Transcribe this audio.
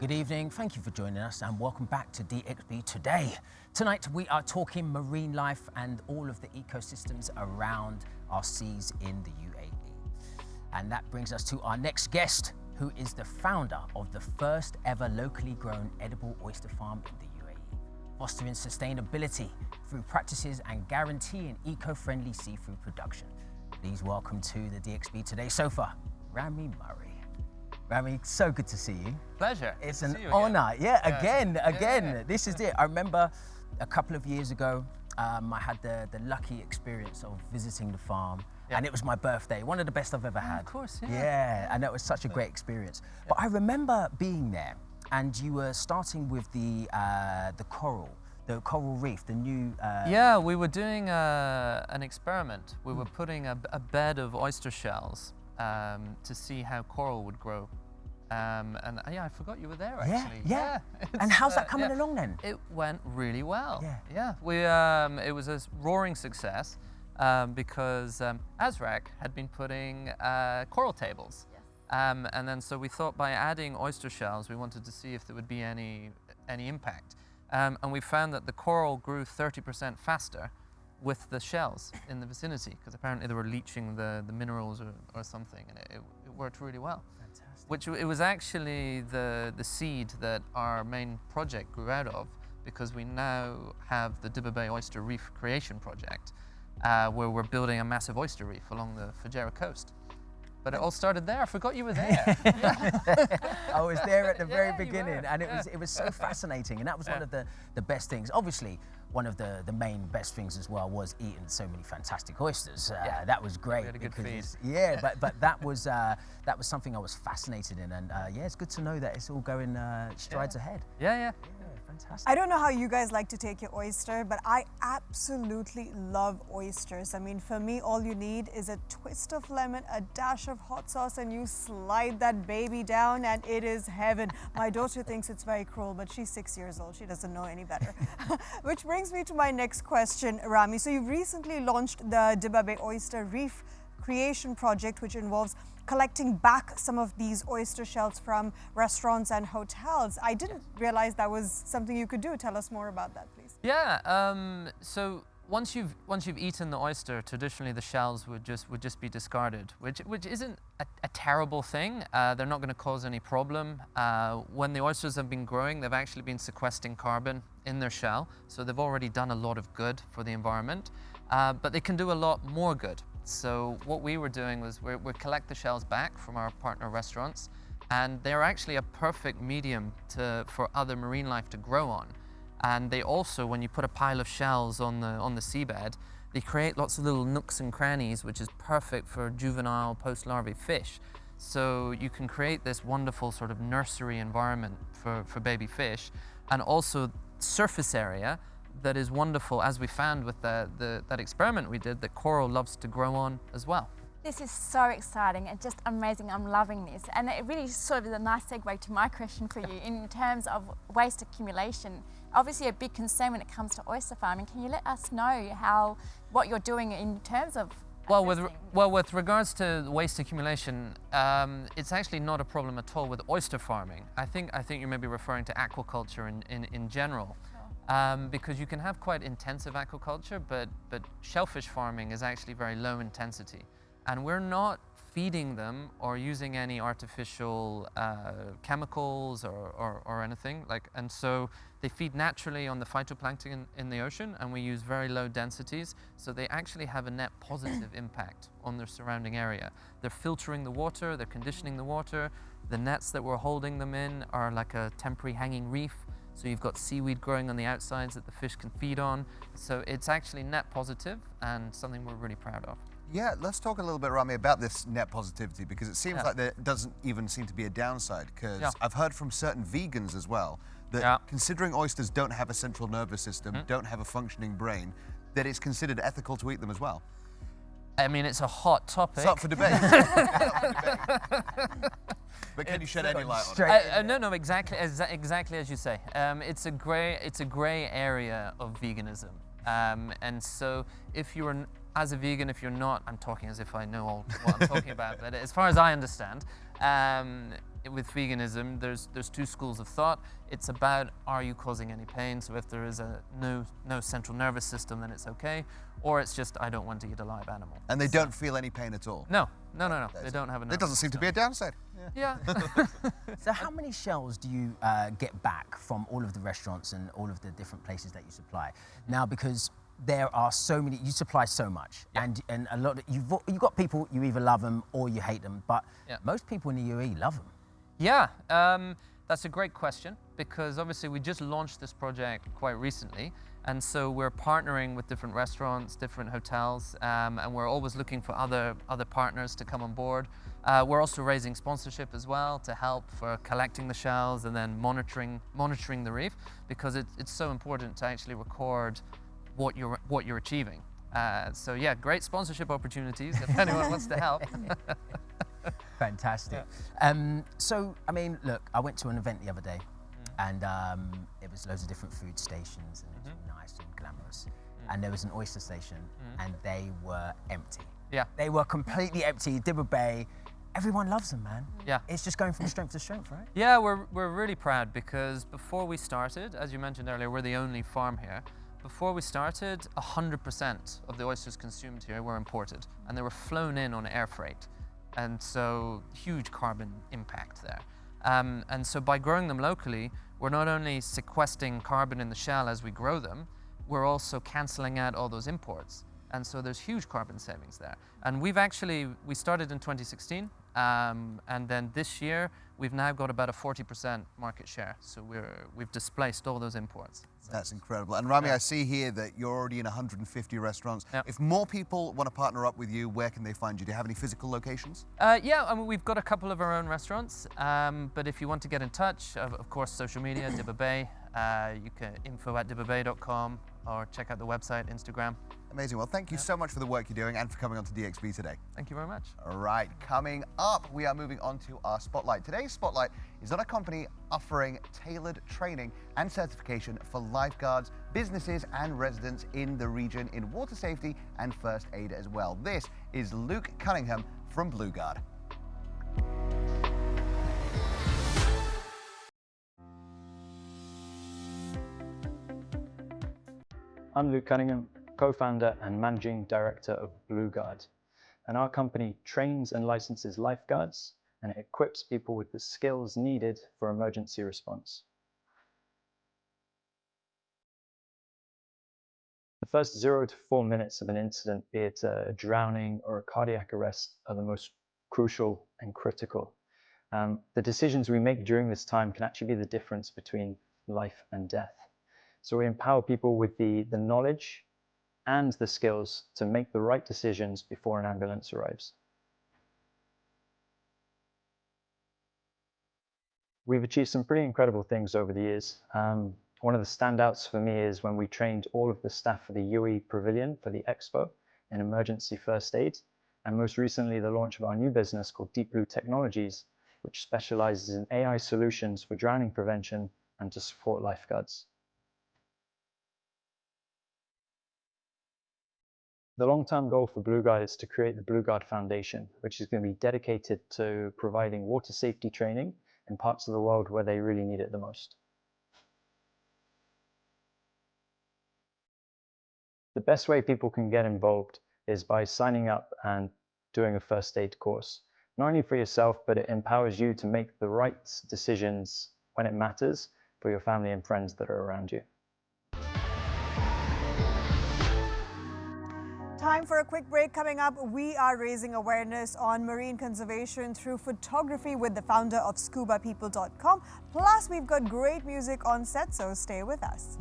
Good evening, thank you for joining us and welcome back to DXB Today. Tonight we are talking marine life and all of the ecosystems around our seas in the UAE. And that brings us to our next guest, who is the founder of the first ever locally grown edible oyster farm in the UAE, fostering sustainability through practices and guaranteeing eco-friendly seafood production. Please welcome to the DXB Today sofa, Rami Murray. Rami, so good to see you. Pleasure. It's an honor. Again. This is it. I remember a couple of years ago, I had the lucky experience of visiting the farm, and it was my birthday, one of the best I've ever had. Of course, and that was such a great experience. But I remember being there, and you were starting with the coral reef, the new... Yeah, we were doing an experiment. We were putting a bed of oyster shells to see how coral would grow. And I forgot you were there actually. Yeah. And how's that coming along then? It went really well. Yeah. We it was a roaring success because Azraq had been putting coral tables. Yes. And then so we thought by adding oyster shells, we wanted to see if there would be any impact. And we found that the coral grew 30% faster with the shells in the vicinity, because apparently they were leaching the minerals or something, and it worked really well. Fantastic. It was actually the seed that our main project grew out of, because we now have the Dibba Bay Oyster Reef Creation Project, where we're building a massive oyster reef along the Fujairah coast. But it all started there. I forgot you were there. I was there at the very you beginning, were. and it was so fascinating, and that was one of the best things. Obviously, one of the main best things as well was eating so many fantastic oysters. That was great. We had a good feed. But that was something I was fascinated in, and it's good to know that it's all going strides ahead. Yeah. Fantastic. I don't know how you guys like to take your oyster, but I absolutely love oysters. I mean, for me, all you need is a twist of lemon, a dash of hot sauce, and you slide that baby down and it is heaven. My daughter thinks it's very cruel, but she's 6 years old. She doesn't know any better. Which brings me to my next question, Rami. So you've recently launched the Dibba Bay Oyster Reef Creation Project, which involves collecting back some of these oyster shells from restaurants and hotels. I didn't realize that was something you could do. Tell us more about that, please. Yeah. So once you've eaten the oyster, traditionally the shells would just be discarded, which isn't a terrible thing. They're not going to cause any problem. When the oysters have been growing, they've actually been sequestering carbon in their shell, so they've already done a lot of good for the environment. But they can do a lot more good. So what we were doing was we collect the shells back from our partner restaurants, and they're actually a perfect medium for other marine life to grow on. And they also, when you put a pile of shells on the seabed, they create lots of little nooks and crannies, which is perfect for juvenile post-larvae fish. So you can create this wonderful sort of nursery environment for baby fish, and also surface area that is wonderful, as we found with that experiment we did, that coral loves to grow on as well. This is so exciting and just amazing. I'm loving this. And it really sort of is a nice segue to my question for you in terms of waste accumulation. Obviously a big concern when it comes to oyster farming. Can you let us know what you're doing in terms of with regards to waste accumulation, it's actually not a problem at all with oyster farming. I think you may be referring to aquaculture in general. Because you can have quite intensive aquaculture, but shellfish farming is actually very low intensity. And we're not feeding them or using any artificial chemicals or anything. And so they feed naturally on the phytoplankton in the ocean, and we use very low densities, so they actually have a net positive impact on their surrounding area. They're filtering the water, they're conditioning the water. The nets that we're holding them in are like a temporary hanging reef. So you've got seaweed growing on the outsides that the fish can feed on. So it's actually net positive and something we're really proud of. Yeah, let's talk a little bit, Rami, about this net positivity, because it seems like there doesn't even seem to be a downside, because I've heard from certain vegans as well that considering oysters don't have a central nervous system, don't have a functioning brain, that it's considered ethical to eat them as well. I mean, it's a hot topic. It's up for debate. But can you shed any light on it? No, exactly as you say. It's a gray area of veganism, and so if you're as a vegan, if you're not, I'm talking as if I know what I'm talking about, but as far as I understand, with veganism, there's two schools of thought. It's about, are you causing any pain? So if there is no central nervous system, then it's okay. Or it's just, I don't want to eat a live animal. And they don't feel any pain at all? No. They don't have enough. There doesn't seem to be a downside. Yeah. So how many shells do you get back from all of the restaurants and all of the different places that you supply? Now, because there are so many, you supply so much, and a lot of, you've got people, you either love them or you hate them, but most people in the UAE love them. Yeah, that's a great question, because obviously we just launched this project quite recently, and so we're partnering with different restaurants, different hotels, and we're always looking for other partners to come on board. We're also raising sponsorship as well to help for collecting the shells and then monitoring the reef, because it's so important to actually record what you're achieving. So yeah, great sponsorship opportunities if anyone wants to help. Fantastic. So, I mean, look, I went to an event the other day, and it was loads of different food stations, and it was really nice and glamorous. And there was an oyster station, and they were empty. Yeah. They were completely empty. Dibba Bay. Everyone loves them, man. Yeah. It's just going from strength to strength, right? Yeah, we're really proud, because before we started, as you mentioned earlier, we're the only farm here. Before we started, 100% of the oysters consumed here were imported, and they were flown in on air freight. And so huge carbon impact there. And so by growing them locally, we're not only sequestering carbon in the shell as we grow them, we're also cancelling out all those imports. And so there's huge carbon savings there. And we started in 2016, and then this year, we've now got about a 40% market share. So we've displaced all those imports. That's incredible. And Rami, I see here that you're already in 150 restaurants. Yep. If more people want to partner up with you, where can they find you? Do you have any physical locations? Yeah, I mean, we've got a couple of our own restaurants, but if you want to get in touch, of course, social media, Dibba Bay, you can info@dibbabay.com, or check out the website, Instagram. Amazing. Well, thank you so much for the work you're doing and for coming on to DXB today. Thank you very much. All right, coming up, we are moving on to our spotlight. Today's spotlight is on a company offering tailored training and certification for lifeguards, businesses and residents in the region in water safety and first aid as well. This is Luke Cunningham from Blue Guard. I'm Luke Cunningham, co-founder and managing director of Blue Guard. And our company trains and licenses lifeguards, and it equips people with the skills needed for emergency response. The first 0 to 4 minutes of an incident, be it a drowning or a cardiac arrest, are the most crucial and critical. The decisions we make during this time can actually be the difference between life and death. So we empower people with the knowledge and the skills to make the right decisions before an ambulance arrives. We've achieved some pretty incredible things over the years. One of the standouts for me is when we trained all of the staff for the UAE Pavilion for the Expo in emergency first aid, and most recently the launch of our new business called Deep Blue Technologies, which specializes in AI solutions for drowning prevention and to support lifeguards. The long-term goal for Blue Guard is to create the Blue Guard Foundation, which is going to be dedicated to providing water safety training in parts of the world where they really need it the most. The best way people can get involved is by signing up and doing a first aid course. Not only for yourself, but it empowers you to make the right decisions when it matters for your family and friends that are around you. Time for a quick break. Coming up, we are raising awareness on marine conservation through photography with the founder of scubapeople.com. Plus, we've got great music on set, so stay with us.